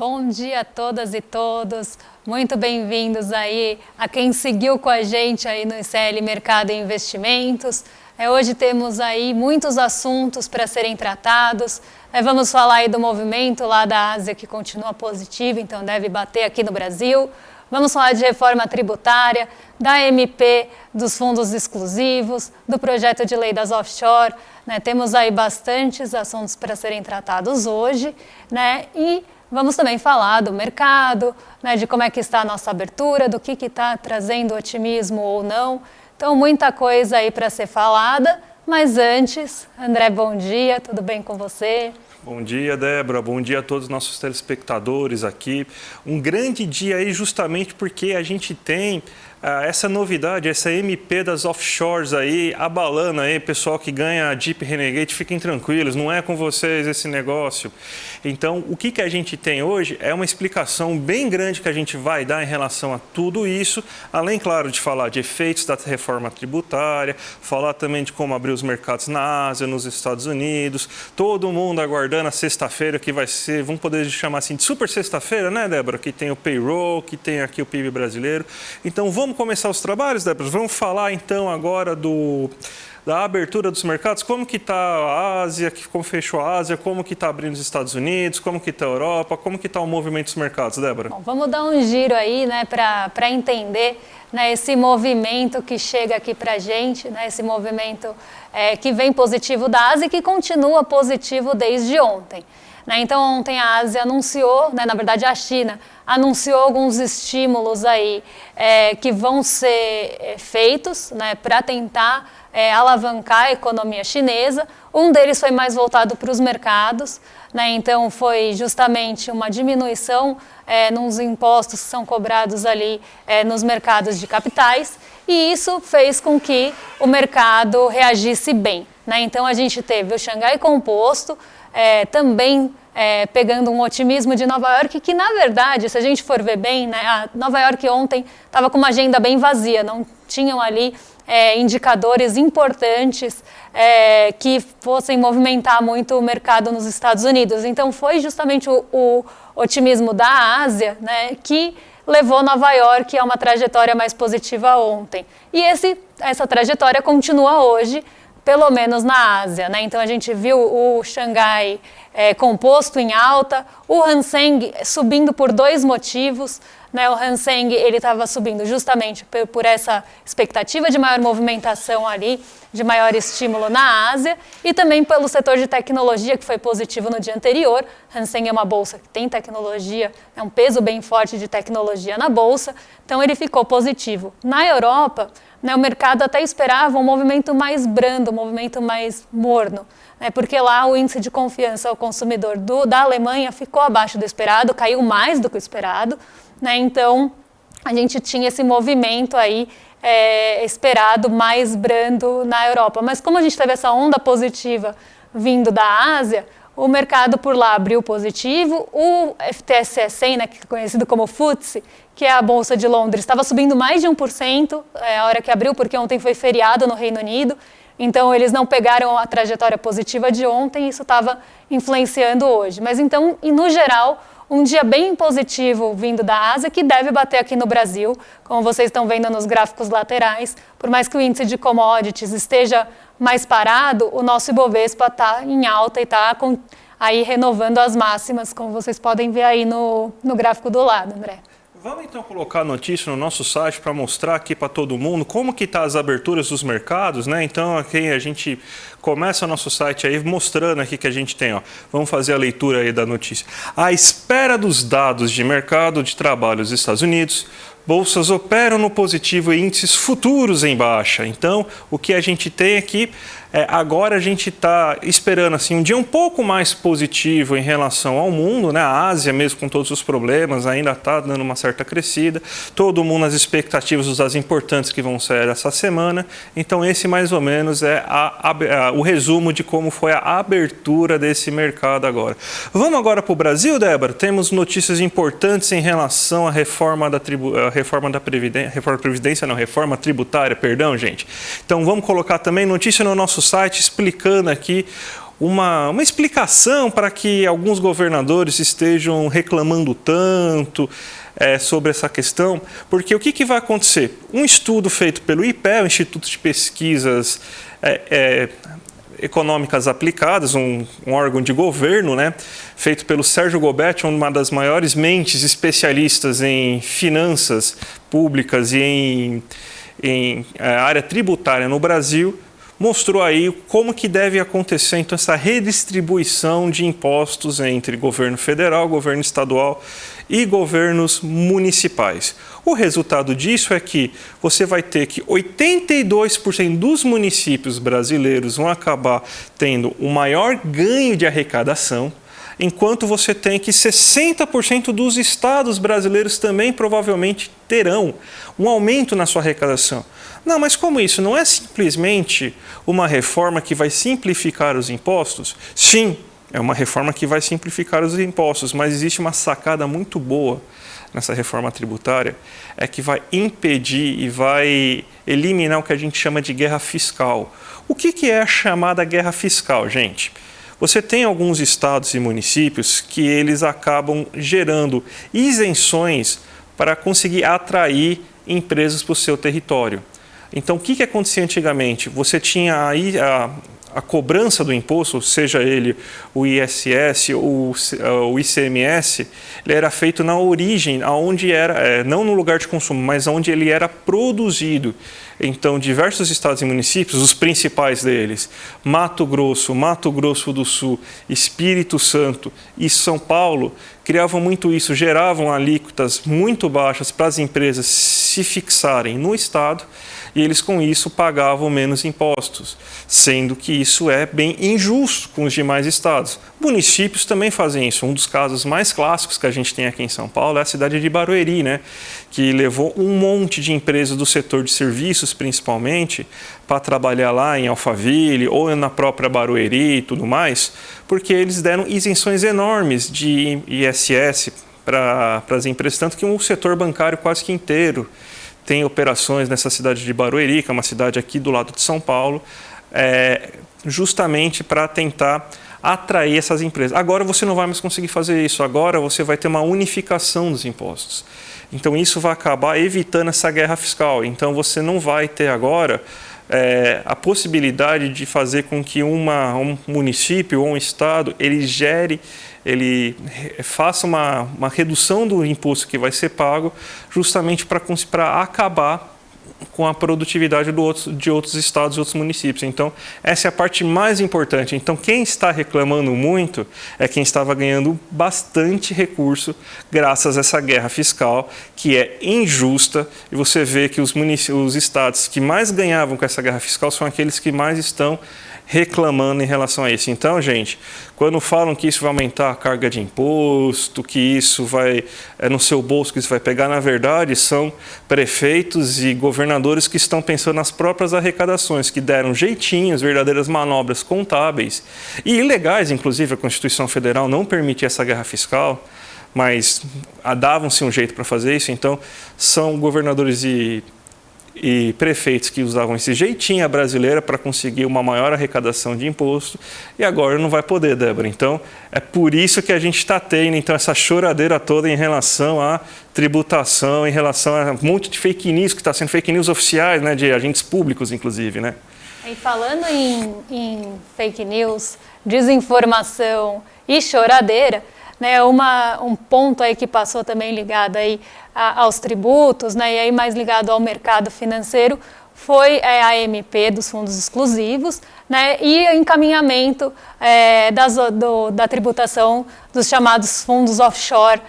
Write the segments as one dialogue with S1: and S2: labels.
S1: Bom dia a todas e todos, muito bem-vindos aí a quem seguiu com a gente aí no ICL Mercado e Investimentos. Hoje temos aí muitos assuntos para serem tratados. Vamos falar aí do movimento lá da Ásia que continua positivo, então deve bater aqui no Brasil. Vamos falar de reforma tributária, da MP, dos fundos exclusivos, do projeto de lei das offshore. Temos aí bastantes assuntos para serem tratados hoje, e vamos também falar do mercado, de como é que está a nossa abertura, do que está trazendo otimismo ou não. Então, muita coisa aí para ser falada, mas antes, André, bom dia, tudo bem com você?
S2: Bom dia, Débora. Bom dia a todos os nossos telespectadores aqui. Um grande dia aí justamente porque a gente tem essa novidade, essa MP das offshores aí, abalando aí, pessoal que ganha Jeep Renegade, fiquem tranquilos, não é com vocês esse negócio. Então, o que a gente tem hoje é uma explicação bem grande que a gente vai dar em relação a tudo isso, além, claro, de falar de efeitos da reforma tributária, falar também de como abrir os mercados na Ásia, nos Estados Unidos, todo mundo aguardando a sexta-feira que vai ser, vamos poder chamar assim de super sexta-feira, né, Débora? Que tem o payroll, que tem aqui o PIB brasileiro. Então, vamos começar os trabalhos, Débora? Vamos falar então agora da abertura dos mercados, como que está a Ásia, como fechou a Ásia, como que está abrindo os Estados Unidos, como que está a Europa, como que está o movimento dos mercados, Débora?
S1: Bom, vamos dar um giro aí, para entender esse movimento que chega aqui para a gente, esse movimento que vem positivo da Ásia e que continua positivo desde ontem. Então, ontem a Ásia anunciou, na verdade a China anunciou alguns estímulos aí que vão ser feitos para tentar alavancar a economia chinesa. Um deles foi mais voltado para os mercados, então foi justamente uma diminuição nos impostos que são cobrados ali nos mercados de capitais, e isso fez com que o mercado reagisse bem. Então a gente teve o Xangai Composto, também pegando um otimismo de Nova York, que na verdade, se a gente for ver bem, a Nova York ontem estava com uma agenda bem vazia, não tinham ali indicadores importantes que fossem movimentar muito o mercado nos Estados Unidos. Então foi justamente o otimismo da Ásia que levou Nova York a uma trajetória mais positiva ontem. E essa trajetória continua hoje, pelo menos na Ásia. Então a gente viu o Xangai Composto em alta, o Hang Seng subindo por dois motivos. O Hang Seng estava subindo justamente por essa expectativa de maior movimentação ali, de maior estímulo na Ásia, e também pelo setor de tecnologia, que foi positivo no dia anterior. Hang Seng é uma bolsa que tem tecnologia, um peso bem forte de tecnologia na bolsa, então ele ficou positivo. Na Europa, o mercado até esperava um movimento mais brando, um movimento mais morno, porque lá o índice de confiança ao consumidor da Alemanha ficou abaixo do esperado, caiu mais do que o esperado, então a gente tinha esse movimento aí esperado mais brando na Europa. Mas como a gente teve essa onda positiva vindo da Ásia, o mercado por lá abriu positivo. O FTSE 100, que é conhecido como FTSE, que é a Bolsa de Londres, estava subindo mais de 1% a hora que abriu, porque ontem foi feriado no Reino Unido. Então, eles não pegaram a trajetória positiva de ontem e isso estava influenciando hoje. Mas então, e no geral, um dia bem positivo vindo da Ásia, que deve bater aqui no Brasil, como vocês estão vendo nos gráficos laterais. Por mais que o índice de commodities esteja mais parado, o nosso Ibovespa está em alta e está aí renovando as máximas, como vocês podem ver aí no gráfico do lado, André.
S2: Vamos então colocar a notícia no nosso site para mostrar aqui para todo mundo como que tá as aberturas dos mercados, Então aqui a gente começa o nosso site aí mostrando aqui que a gente tem, vamos fazer a leitura aí da notícia. À espera dos dados de mercado de trabalho dos Estados Unidos, bolsas operam no positivo e índices futuros em baixa. Então, o que a gente tem aqui, agora a gente está esperando assim, um dia um pouco mais positivo em relação ao mundo, A Ásia, mesmo com todos os problemas, ainda está dando uma certa crescida. Todo mundo nas expectativas dos dados importantes que vão sair essa semana. Então, esse mais ou menos é o resumo de como foi a abertura desse mercado agora. Vamos agora para o Brasil, Débora? Temos notícias importantes em relação à reforma tributária, perdão, gente. Então vamos colocar também notícia no nosso site explicando aqui uma explicação para que alguns governadores estejam reclamando tanto sobre essa questão, porque o que vai acontecer? Um estudo feito pelo IPE, o Instituto de Pesquisas Econômicas Aplicadas, um órgão de governo, né, feito pelo Sérgio Gobetti, uma das maiores mentes especialistas em finanças públicas e em área tributária no Brasil, mostrou aí como que deve acontecer então essa redistribuição de impostos entre governo federal, governo estadual e governos municipais. O resultado disso é que você vai ter que 82% dos municípios brasileiros vão acabar tendo um maior ganho de arrecadação, enquanto você tem que 60% dos estados brasileiros também provavelmente terão um aumento na sua arrecadação. Não, mas como isso? Não é simplesmente uma reforma que vai simplificar os impostos? Sim, é uma reforma que vai simplificar os impostos, mas existe uma sacada muito boa nessa reforma tributária, é que vai impedir e vai eliminar o que a gente chama de guerra fiscal. O que é a chamada guerra fiscal, gente? Você tem alguns estados e municípios que eles acabam gerando isenções para conseguir atrair empresas para o seu território. Então, o que acontecia antigamente? Você tinha aí a cobrança do imposto, seja ele o ISS ou o ICMS, ele era feito na origem, aonde era, não no lugar de consumo, mas onde ele era produzido. Então, diversos estados e municípios, os principais deles, Mato Grosso do Sul, Espírito Santo e São Paulo, criavam muito isso, geravam alíquotas muito baixas para as empresas se fixarem no estado, e eles com isso pagavam menos impostos, sendo que isso é bem injusto com os demais estados. Municípios também fazem isso. Um dos casos mais clássicos que a gente tem aqui em São Paulo é a cidade de Barueri, né? Que levou um monte de empresas do setor de serviços, principalmente, para trabalhar lá em Alphaville ou na própria Barueri e tudo mais, porque eles deram isenções enormes de ISS para as empresas, tanto que o setor bancário quase que inteiro tem operações nessa cidade de Barueri, que é uma cidade aqui do lado de São Paulo, justamente para tentar atrair essas empresas. Agora você não vai mais conseguir fazer isso, agora você vai ter uma unificação dos impostos. Então isso vai acabar evitando essa guerra fiscal. Então você não vai ter agora a possibilidade de fazer com que um município ou um estado ele faça uma redução do imposto que vai ser pago, justamente para acabar com a produtividade de outros estados e outros municípios. Então, essa é a parte mais importante. Então, quem está reclamando muito é quem estava ganhando bastante recurso graças a essa guerra fiscal, que é injusta, e você vê que os estados que mais ganhavam com essa guerra fiscal são aqueles que mais estão reclamando em relação a isso. Então, gente, quando falam que isso vai aumentar a carga de imposto, que isso vai no seu bolso, que isso vai pegar, na verdade, são prefeitos e governadores que estão pensando nas próprias arrecadações, que deram jeitinhos, verdadeiras manobras contábeis e ilegais, inclusive a Constituição Federal não permitia essa guerra fiscal, mas davam-se um jeito para fazer isso. Então, são governadores e prefeitos que usavam esse jeitinho brasileira para conseguir uma maior arrecadação de imposto, e agora não vai poder, Débora. Então, é por isso que a gente está tendo então, essa choradeira toda em relação à tributação, em relação a um monte de fake news, que está sendo fake news oficiais, né, de agentes públicos, inclusive, né?
S1: E falando em fake news, desinformação e choradeira, né, um ponto aí que passou também ligado aí aos tributos, né, e aí mais ligado ao mercado financeiro, foi a MP dos fundos exclusivos, né, e o encaminhamento da tributação dos chamados fundos offshore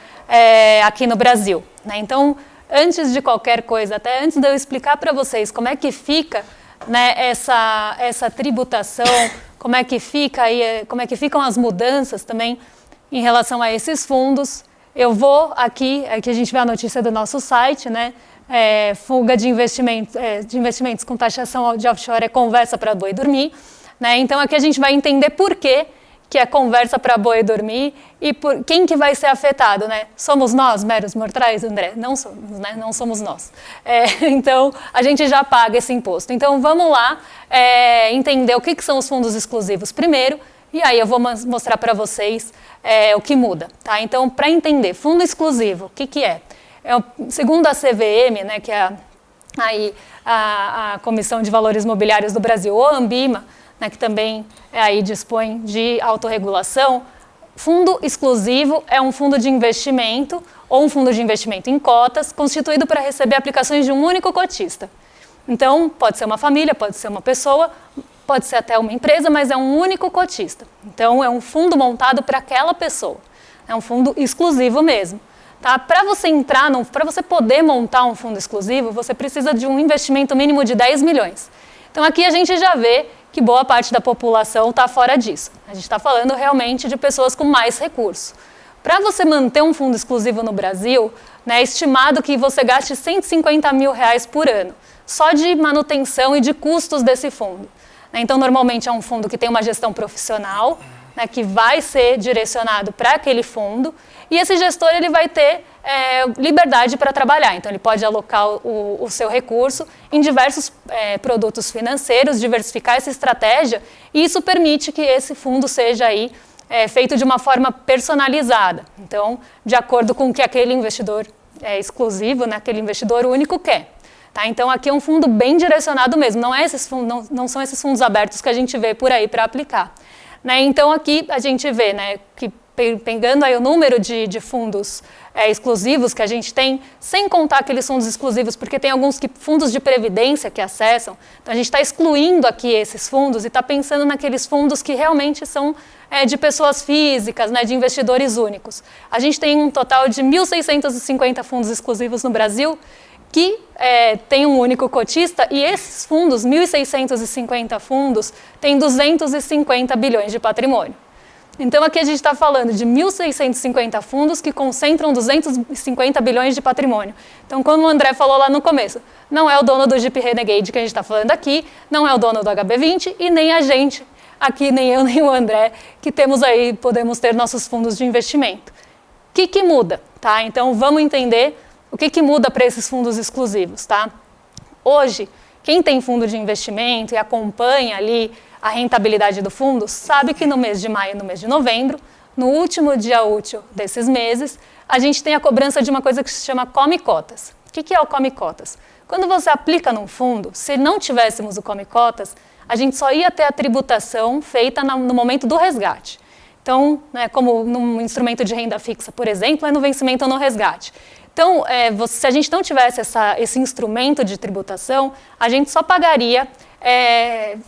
S1: aqui no Brasil, né? Então, antes de qualquer coisa, até antes de eu explicar para vocês como é que fica, né, essa tributação, como é que ficam as mudanças também em relação a esses fundos, eu vou aqui a gente vê a notícia do nosso site, né? Fuga de investimentos com taxação de offshore é conversa para boi dormir, né? Então aqui a gente vai entender por que é conversa para boi dormir e por quem que vai ser afetado, né? Somos nós, meros mortais, André? Não somos, né? Não somos nós. Então a gente já paga esse imposto. Então vamos lá entender o que são os fundos exclusivos primeiro, E aí eu vou mostrar para vocês o que muda. Tá? Então, para entender, fundo exclusivo, o que é? Segundo a CVM, né, que é a Comissão de Valores Mobiliários do Brasil, ou a Ambima, né, que também aí dispõe de autorregulação, fundo exclusivo é um fundo de investimento ou um fundo de investimento em cotas constituído para receber aplicações de um único cotista. Então, pode ser uma família, pode ser uma pessoa, pode ser até uma empresa, mas é um único cotista. Então, é um fundo montado para aquela pessoa. É um fundo exclusivo mesmo. Tá? Para você para você poder montar um fundo exclusivo, você precisa de um investimento mínimo de 10 milhões. Então, aqui a gente já vê que boa parte da população está fora disso. A gente está falando realmente de pessoas com mais recursos. Para você manter um fundo exclusivo no Brasil, né, é estimado que você gaste R$150 mil por ano, só de manutenção e de custos desse fundo. Então, normalmente é um fundo que tem uma gestão profissional, né, que vai ser direcionado para aquele fundo, e esse gestor ele vai ter liberdade para trabalhar. Então, ele pode alocar o seu recurso em diversos produtos financeiros, diversificar essa estratégia, e isso permite que esse fundo seja aí, feito de uma forma personalizada. Então, de acordo com o que aquele investidor exclusivo, né, aquele investidor único quer. Tá? Então, aqui é um fundo bem direcionado mesmo, não são esses fundos abertos que a gente vê por aí para aplicar. Né? Então, aqui a gente vê, né, que pegando aí o número de fundos exclusivos que a gente tem, sem contar aqueles fundos exclusivos, porque tem alguns fundos de previdência que acessam, então a gente está excluindo aqui esses fundos e está pensando naqueles fundos que realmente são de pessoas físicas, né, de investidores únicos. A gente tem um total de 1.650 fundos exclusivos no Brasil, que tem um único cotista, e esses fundos, 1.650 fundos, têm 250 bilhões de patrimônio. Então, aqui a gente está falando de 1.650 fundos que concentram 250 bilhões de patrimônio. Então, como o André falou lá no começo, não é o dono do Jeep Renegade que a gente está falando aqui, não é o dono do HB20 e nem a gente, aqui nem eu nem o André, que temos aí, podemos ter nossos fundos de investimento. O que muda? Tá? Então, vamos entender o que muda para esses fundos exclusivos. Tá? Hoje, quem tem fundo de investimento e acompanha ali a rentabilidade do fundo, sabe que no mês de maio e no mês de novembro, no último dia útil desses meses, a gente tem a cobrança de uma coisa que se chama Come Cotas. O que é o Come Cotas? Quando você aplica num fundo, se não tivéssemos o Come Cotas, a gente só ia ter a tributação feita no momento do resgate. Então, né, como num instrumento de renda fixa, por exemplo, é no vencimento ou no resgate. Então, se a gente não tivesse esse instrumento de tributação, a gente só pagaria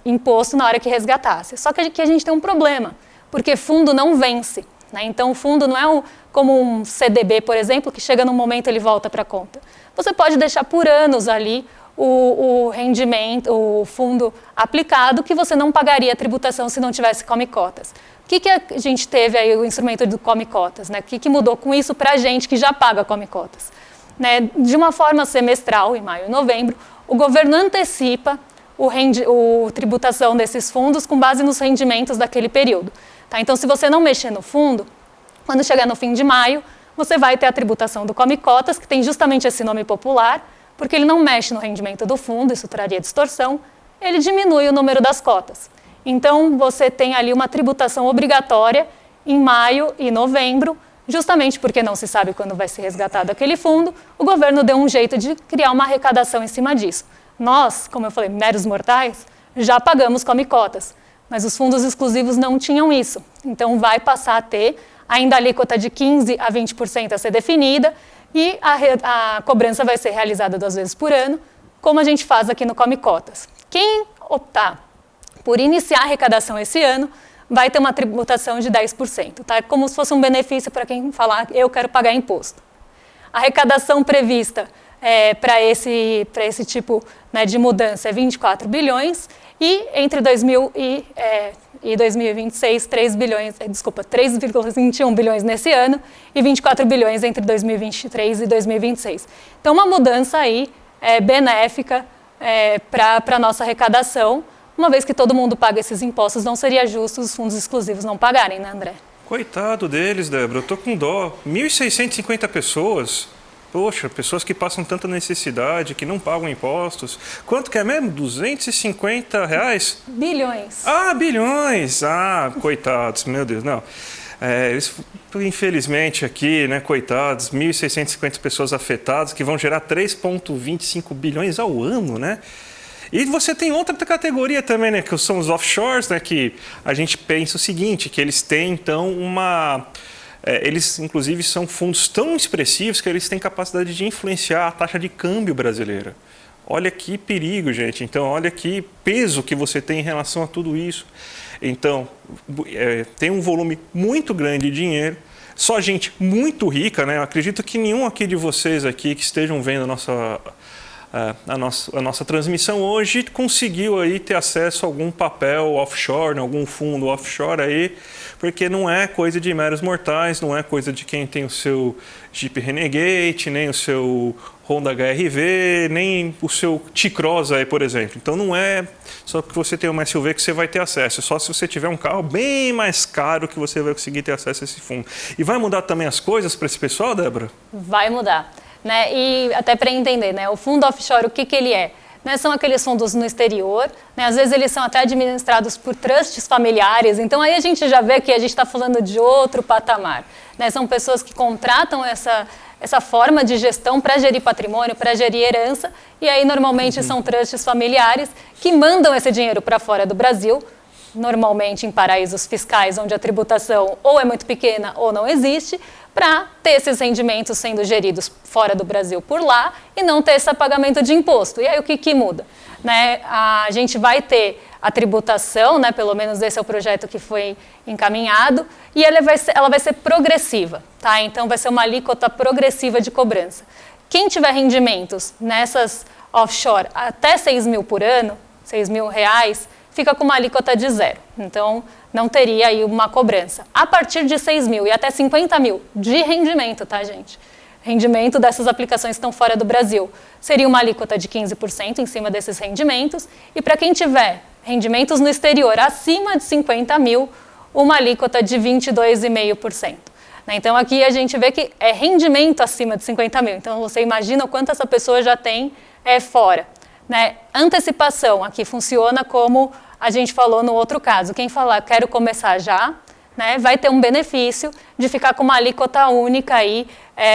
S1: imposto na hora que resgatasse. Só que aqui a gente tem um problema, porque fundo não vence. Né? Então, o fundo não é como um CDB, por exemplo, que chega num momento e ele volta para a conta. Você pode deixar por anos ali o rendimento, o fundo aplicado, que você não pagaria a tributação se não tivesse Come Cotas. O que a gente teve aí, o instrumento do Come Cotas? Né? O que mudou com isso para a gente que já paga Come Cotas? Né? De uma forma semestral, em maio e novembro, o governo antecipa a tributação desses fundos com base nos rendimentos daquele período. Tá? Então, se você não mexer no fundo, quando chegar no fim de maio, você vai ter a tributação do Come Cotas, que tem justamente esse nome popular, porque ele não mexe no rendimento do fundo, isso traria distorção, ele diminui o número das cotas. Então, você tem ali uma tributação obrigatória em maio e novembro, justamente porque não se sabe quando vai ser resgatado aquele fundo, o governo deu um jeito de criar uma arrecadação em cima disso. Nós, como eu falei, meros mortais, já pagamos Come Cotas, mas os fundos exclusivos não tinham isso. Então, vai passar a ter ainda a alíquota de 15% a 20% a ser definida e a cobrança vai ser realizada 2 vezes por ano, como a gente faz aqui no Come Cotas. Quem optar por iniciar a arrecadação esse ano vai ter uma tributação de 10%. Tá? É como se fosse um benefício para quem falar eu quero pagar imposto. A arrecadação prevista para esse tipo, né, de mudança é 24 bilhões e entre 2000 e 2026, 3,21 bilhões nesse ano e 24 bilhões entre 2023 e 2026. Então, uma mudança aí benéfica para a nossa arrecadação, uma vez que todo mundo paga esses impostos, não seria justo os fundos exclusivos não pagarem, né, André?
S2: Coitado deles, Débora, eu tô com dó. 1.650 pessoas. Poxa, pessoas que passam tanta necessidade, que não pagam impostos. Quanto que é mesmo? R$ 250?
S1: Bilhões.
S2: Ah, bilhões! Ah, coitados, meu Deus, não. Eles, infelizmente aqui, né, coitados, 1.650 pessoas afetadas, que vão gerar 3,25 bilhões ao ano, né? E você tem outra categoria também, né, que são os offshores, né, que a gente pensa o seguinte, que eles têm, então, eles, inclusive, são fundos tão expressivos que eles têm capacidade de influenciar a taxa de câmbio brasileira. Olha que perigo, gente. Então, olha que peso que você tem em relação a tudo isso. Então, tem um volume muito grande de dinheiro, só gente muito rica, né? Eu acredito que nenhum aqui de vocês aqui que estejam vendo a nossa transmissão hoje conseguiu aí ter acesso a algum papel offshore, né? Algum fundo offshore aí, porque não é coisa de meros mortais, não é coisa de quem tem o seu Jeep Renegade, nem o seu Honda HR-V, nem o seu T-Cross aí, por exemplo. Então não é só porque você tem uma SUV que você vai ter acesso, é só se você tiver um carro bem mais caro que você vai conseguir ter acesso a esse fundo. E vai mudar também as coisas para esse pessoal, Débora?
S1: Vai mudar, né? E até para entender, né? O fundo offshore, o que ele é? Né, são aqueles fundos no exterior, né, às vezes eles são até administrados por trusts familiares, então aí a gente já vê que a gente está falando de outro patamar. Né, são pessoas que contratam essa forma de gestão para gerir patrimônio, para gerir herança, e aí normalmente são trusts familiares que mandam esse dinheiro para fora do Brasil, normalmente em paraísos fiscais, onde a tributação ou é muito pequena ou não existe, para ter esses rendimentos sendo geridos fora do Brasil por lá e não ter esse pagamento de imposto. E aí o que muda? Né? A gente vai ter a tributação, né? Pelo menos esse é o projeto que foi encaminhado, e ela vai ser progressiva. Tá? Então vai ser uma alíquota progressiva de cobrança. Quem tiver rendimentos nessas offshore até 6 mil por ano, R$6.000, fica com uma alíquota de 0. Então, não teria aí uma cobrança. A partir de 6 mil e até 50 mil de rendimento, tá, gente? Rendimento dessas aplicações que estão fora do Brasil. Seria uma alíquota de 15% em cima desses rendimentos. E para quem tiver rendimentos no exterior acima de 50 mil, uma alíquota de 22,5%. Então, aqui a gente vê que é rendimento acima de 50 mil. Então, você imagina o quanto essa pessoa já tem fora. Né? Antecipação aqui funciona como a gente falou no outro caso. Quem falar, quero começar já, né, vai ter um benefício de ficar com uma alíquota única aí,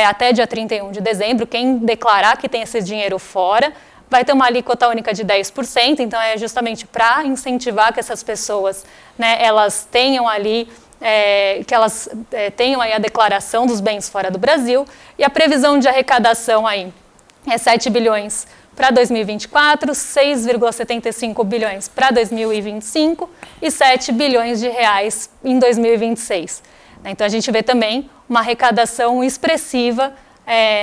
S1: até dia 31 de dezembro. Quem declarar que tem esse dinheiro fora, vai ter uma alíquota única de 10%. Então, é justamente para incentivar que essas pessoas, né, elas tenham ali, tenham aí a declaração dos bens fora do Brasil. E a previsão de arrecadação aí é 7 bilhões para 2024, 6,75 bilhões para 2025 e 7 bilhões de reais em 2026. Então, a gente vê também uma arrecadação expressiva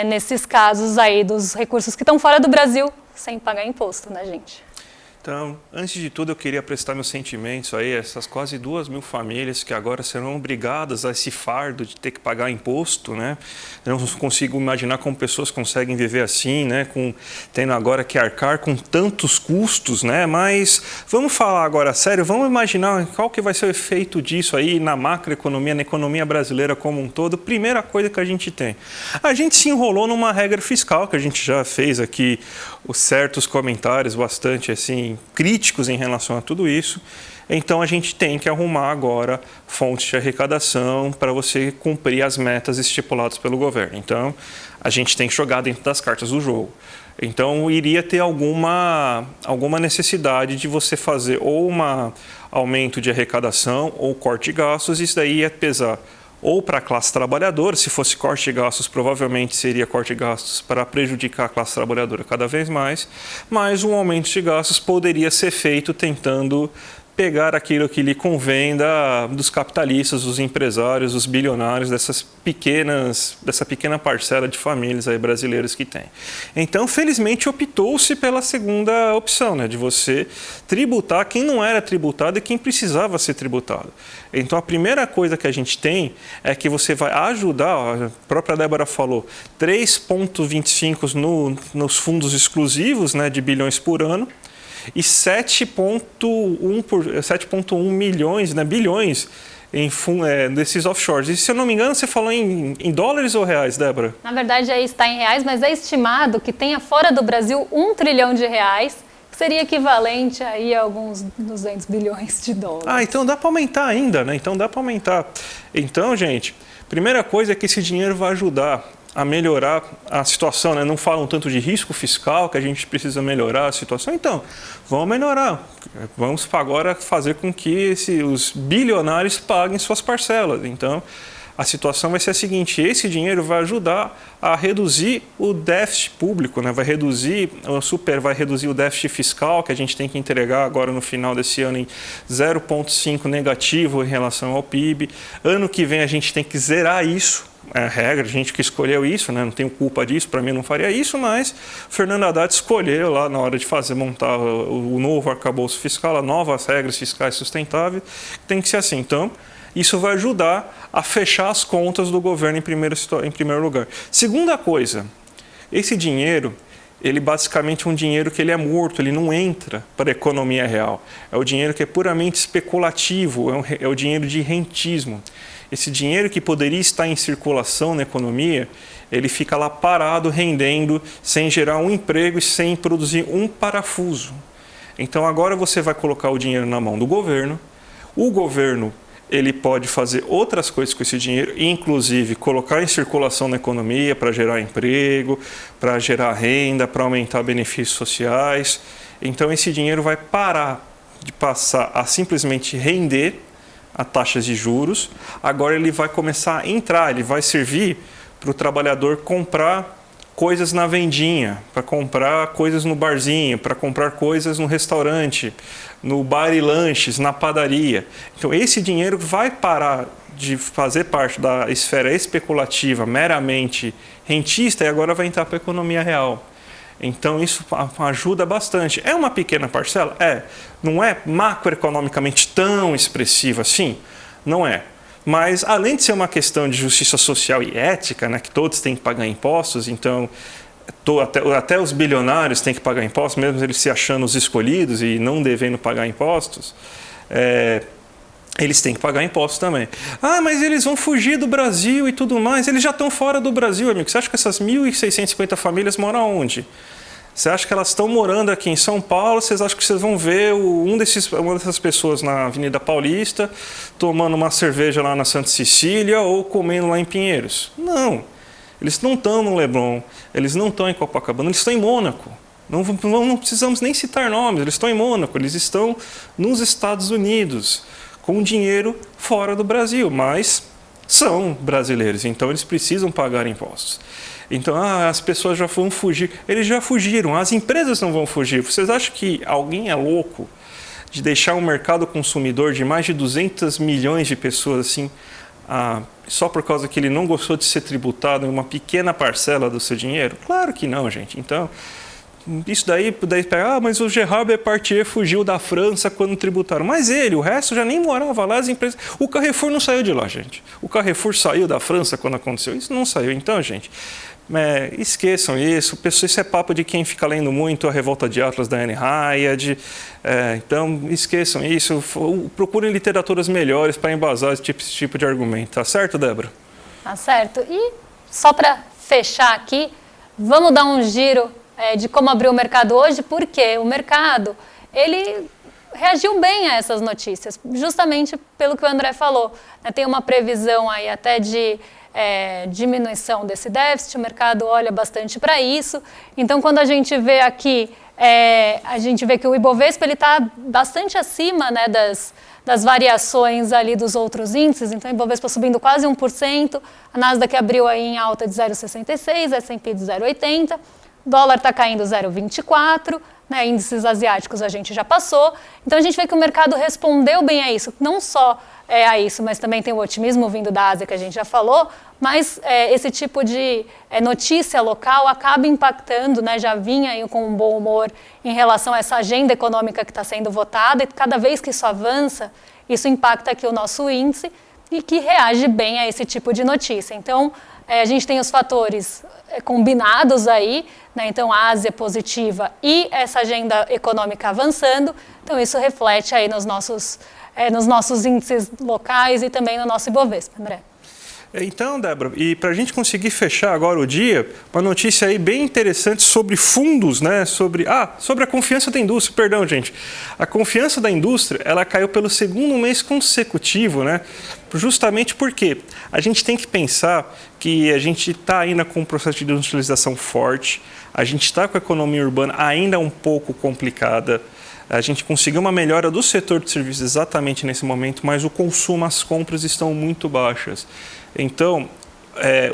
S1: nesses casos aí dos recursos que estão fora do Brasil sem pagar imposto, né, gente?
S2: Então, antes de tudo, eu queria prestar meus sentimentos aí a essas quase 2.000 famílias que agora serão obrigadas a esse fardo de ter que pagar imposto, né? Eu não consigo imaginar como pessoas conseguem viver assim, né? Tendo agora que arcar com tantos custos, né? Mas vamos falar agora sério, vamos imaginar qual que vai ser o efeito disso aí na macroeconomia, na economia brasileira como um todo. Primeira coisa que a gente tem. A gente se enrolou numa regra fiscal, que a gente já fez aqui certos comentários bastante assim críticos em relação a tudo isso. Então a gente tem que arrumar agora fontes de arrecadação para você cumprir as metas estipuladas pelo governo. Então a gente tem que jogar dentro das cartas do jogo. Então iria ter alguma necessidade de você fazer ou um aumento de arrecadação ou corte de gastos. Isso daí ia pesar ou para a classe trabalhadora. Se fosse corte de gastos, provavelmente seria corte de gastos para prejudicar a classe trabalhadora cada vez mais, mas um aumento de gastos poderia ser feito tentando pegar aquilo que lhe convém dos capitalistas, dos empresários, dos bilionários, dessa pequena parcela de famílias aí brasileiras que tem. Então, felizmente, optou-se pela segunda opção, né, de você tributar quem não era tributado e quem precisava ser tributado. Então, a primeira coisa que a gente tem é que você vai ajudar, a própria Débora falou, 3,25 nos fundos exclusivos, né, de bilhões por ano, e 7,1 milhões, né, bilhões desses offshores. E se eu não me engano, você falou em dólares ou reais, Débora?
S1: Na verdade, aí está em reais, mas é estimado que tenha fora do Brasil R$ 1 trilhão, que seria equivalente aí a alguns 200 bilhões de dólares.
S2: Ah, então dá para aumentar ainda, né? Então dá para aumentar. Então, gente, primeira coisa é que esse dinheiro vai ajudar a melhorar a situação, né? Não falam tanto de risco fiscal, que a gente precisa melhorar a situação. Então, vamos melhorar. Vamos agora fazer com que os bilionários paguem suas parcelas. Então, a situação vai ser a seguinte: esse dinheiro vai ajudar a reduzir o déficit público, né? vai reduzir o déficit fiscal, que a gente tem que entregar agora no final desse ano em 0,5 negativo em relação ao PIB. Ano que vem a gente tem que zerar isso. É a regra, a gente que escolheu isso, né? Não tenho culpa disso, para mim não faria isso, mas Fernando Haddad escolheu lá na hora de montar o novo arcabouço fiscal, as novas regras fiscais sustentáveis, tem que ser assim. Então, isso vai ajudar a fechar as contas do governo em primeiro lugar. Segunda coisa, esse dinheiro, ele basicamente é um dinheiro que ele é morto, ele não entra para a economia real. É o dinheiro que é puramente especulativo, é o dinheiro de rentismo. Esse dinheiro que poderia estar em circulação na economia, ele fica lá parado, rendendo, sem gerar um emprego e sem produzir um parafuso. Então agora você vai colocar o dinheiro na mão do governo. O governo ele pode fazer outras coisas com esse dinheiro, inclusive colocar em circulação na economia para gerar emprego, para gerar renda, para aumentar benefícios sociais. Então esse dinheiro vai parar de passar a simplesmente render a taxas de juros, agora ele vai começar a entrar, ele vai servir para o trabalhador comprar coisas na vendinha, para comprar coisas no barzinho, para comprar coisas no restaurante, no bar e lanches, na padaria. Então esse dinheiro vai parar de fazer parte da esfera especulativa, meramente rentista, e agora vai entrar para a economia real. Então isso ajuda bastante. É uma pequena parcela? É. Não é macroeconomicamente tão expressiva assim? Não é. Mas além de ser uma questão de justiça social e ética, né, que todos têm que pagar impostos, então até os bilionários têm que pagar impostos, mesmo eles se achando os escolhidos e não devendo pagar impostos, eles têm que pagar impostos também. Ah, mas eles vão fugir do Brasil e tudo mais. Eles já estão fora do Brasil, amigo. Você acha que essas 1.650 famílias moram onde? Você acha que elas estão morando aqui em São Paulo? Vocês acham que vocês vão ver uma dessas pessoas na Avenida Paulista tomando uma cerveja lá na Santa Cecília ou comendo lá em Pinheiros? Não. Eles não estão no Leblon, eles não estão em Copacabana, eles estão em Mônaco. Não precisamos nem citar nomes, eles estão em Mônaco, eles estão nos Estados Unidos, com dinheiro fora do Brasil, mas são brasileiros, então eles precisam pagar impostos. Então, as pessoas já vão fugir. Eles já fugiram, as empresas não vão fugir. Vocês acham que alguém é louco de deixar um mercado consumidor de mais de 200 milhões de pessoas assim, só por causa que ele não gostou de ser tributado em uma pequena parcela do seu dinheiro? Claro que não, gente. Então, isso daí mas o Gérard Depardieu fugiu da França quando tributaram. Mas o resto já nem morava lá, as empresas... O Carrefour não saiu de lá, gente. O Carrefour saiu da França quando aconteceu. Isso não saiu. Então, gente, esqueçam isso. Isso é papo de quem fica lendo muito A Revolta de Atlas, da Anne Hyde. Então, esqueçam isso. Procurem literaturas melhores para embasar esse tipo de argumento. Tá certo, Débora?
S1: Tá certo. E só para fechar aqui, vamos dar um giro de como abriu o mercado hoje, porque o mercado ele reagiu bem a essas notícias, justamente pelo que o André falou. Tem uma previsão aí até de diminuição desse déficit, o mercado olha bastante para isso. Então, quando a gente vê aqui, a gente vê que o Ibovespa está bastante acima, né, das variações ali dos outros índices. Então, o Ibovespa subindo quase 1%, a Nasdaq abriu aí em alta de 0,66%, S&P de 0,80%, dólar está caindo 0,24%, né, índices asiáticos a gente já passou. Então a gente vê que o mercado respondeu bem a isso, não só a isso, mas também tem o otimismo vindo da Ásia que a gente já falou, mas esse tipo de notícia local acaba impactando, né, já vinha aí com um bom humor em relação a essa agenda econômica que está sendo votada, e cada vez que isso avança, isso impacta aqui o nosso índice e que reage bem a esse tipo de notícia. Então, a gente tem os fatores combinados aí, né? Então a Ásia positiva e essa agenda econômica avançando, então isso reflete aí nos nossos índices locais e também no nosso Ibovespa, André.
S2: Então, Débora, e para a gente conseguir fechar agora o dia, uma notícia aí bem interessante sobre fundos, né? Sobre a confiança da indústria, perdão, gente. A confiança da indústria, ela caiu pelo segundo mês consecutivo, né? Justamente porque a gente tem que pensar que a gente está ainda com um processo de industrialização forte, a gente está com a economia urbana ainda um pouco complicada, a gente conseguiu uma melhora do setor de serviços exatamente nesse momento, mas o consumo, as compras estão muito baixas. Então,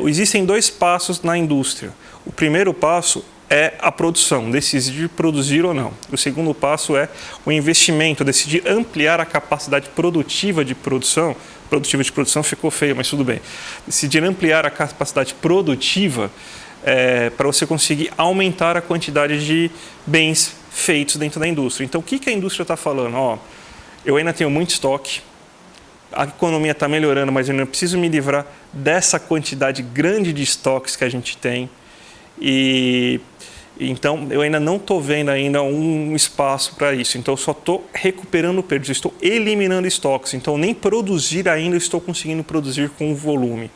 S2: existem 2 passos na indústria. O primeiro passo é a produção, decidir produzir ou não. O segundo passo é o investimento, decidir ampliar a capacidade produtiva de produção. Produtiva de produção ficou feio, mas tudo bem. Decidir ampliar a capacidade produtiva para você conseguir aumentar a quantidade de bens feitos dentro da indústria. Então, o que a indústria está falando? Eu ainda tenho muito estoque, a economia está melhorando, mas eu ainda preciso me livrar dessa quantidade grande de estoques que a gente tem. E então eu ainda não estou vendo ainda um espaço para isso. Então eu só estou recuperando perdas, estou eliminando estoques. Então nem produzir ainda estou conseguindo produzir com volume.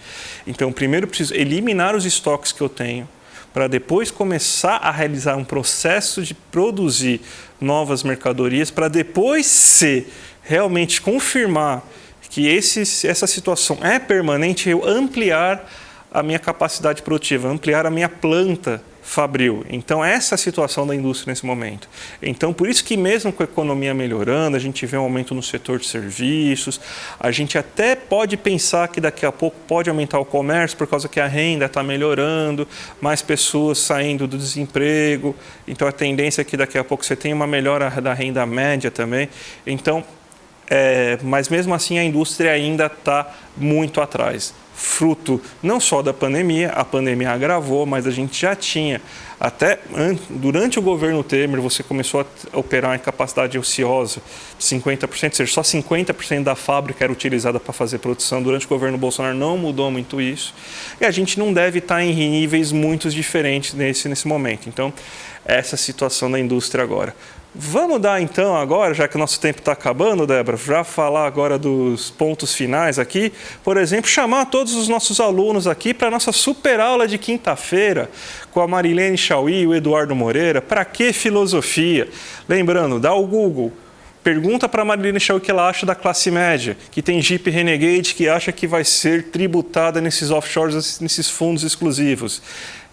S2: Então primeiro eu preciso eliminar os estoques que eu tenho, para depois começar a realizar um processo de produzir novas mercadorias, para depois, se realmente confirmar que essa situação é permanente, eu ampliar a minha capacidade produtiva, ampliar a minha planta fabril. Então, essa é a situação da indústria nesse momento. Então, por isso que mesmo com a economia melhorando, a gente vê um aumento no setor de serviços, a gente até pode pensar que daqui a pouco pode aumentar o comércio por causa que a renda está melhorando, mais pessoas saindo do desemprego, então a tendência é que daqui a pouco você tenha uma melhora da renda média também. Então, mas mesmo assim a indústria ainda está muito atrás. Fruto não só da pandemia, a pandemia agravou, mas a gente já tinha, até durante o governo Temer, você começou a operar em capacidade ociosa de 50%, ou seja, só 50% da fábrica era utilizada para fazer produção. Durante o governo Bolsonaro não mudou muito isso. E a gente não deve estar em níveis muito diferentes nesse momento. Então, essa é a situação da indústria agora. Vamos dar então agora, já que o nosso tempo está acabando, Débora, já falar agora dos pontos finais aqui. Por exemplo, chamar todos os nossos alunos aqui para a nossa super aula de quinta-feira com a Marilene Chauí e o Eduardo Moreira. Para que filosofia? Lembrando, dá o Google. Pergunta para a Marilene Chauí o que ela acha da classe média, que tem Jeep Renegade, que acha que vai ser tributada nesses offshores, nesses fundos exclusivos.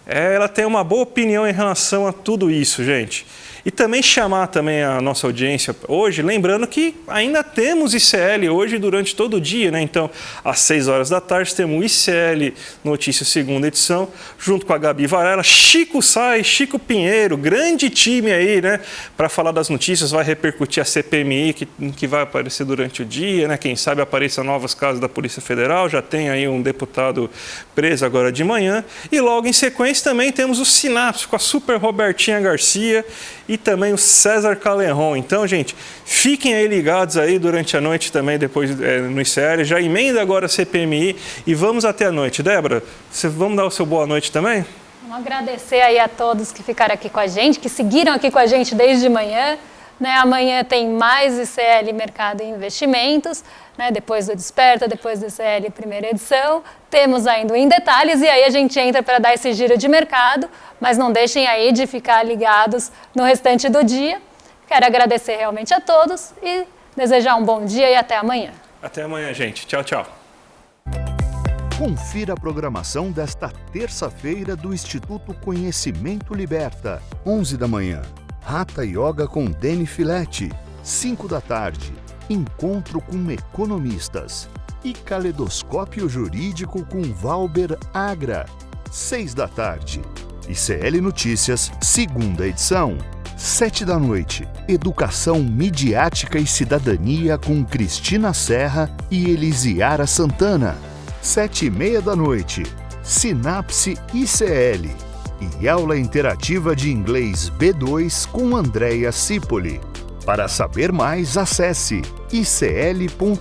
S2: Ela tem uma boa opinião em relação a tudo isso, gente. E também chamar também a nossa audiência hoje, lembrando que ainda temos ICL hoje durante todo o dia, né? Então, às 6 horas da tarde, temos o ICL Notícias segunda edição, junto com a Gabi Varela, Chico Sainz, Chico Pinheiro, grande time aí, né? Para falar das notícias, vai repercutir a CPMI que vai aparecer durante o dia, né? Quem sabe apareça novos casos da Polícia Federal, já tem aí um deputado preso agora de manhã. E logo em sequência também temos o Sinapse com a Super Robertinha Garcia e também o César Calerron. Então, gente, fiquem aí ligados aí durante a noite também, depois no ICL. Já emenda agora a CPMI e vamos até a noite. Débora, vamos dar o seu boa noite também?
S1: Vamos agradecer aí a todos que ficaram aqui com a gente, que seguiram aqui com a gente desde manhã. Né? Amanhã tem mais ICL Mercado e Investimentos, né? Depois do Desperta, depois do ICL primeira edição. Temos ainda o Em Detalhes e aí a gente entra para dar esse giro de mercado, mas não deixem aí de ficar ligados no restante do dia. Quero agradecer realmente a todos e desejar um bom dia e até amanhã.
S2: Até amanhã, gente. Tchau, tchau.
S3: Confira a programação desta terça-feira do Instituto Conhecimento Liberta, 11 da manhã. Hatha Yoga com Deni Filete, 5 da tarde. Encontro com economistas. E Caleidoscópio Jurídico com Valber Agra, 6 da tarde. ICL Notícias, segunda edição, 7 da noite. Educação Midiática e Cidadania com Cristina Serra e Elisiara Santana, 7:30 da noite. Sinapse ICL. E aula interativa de inglês B2 com Andréia Cipoli. Para saber mais, acesse icl.com.br.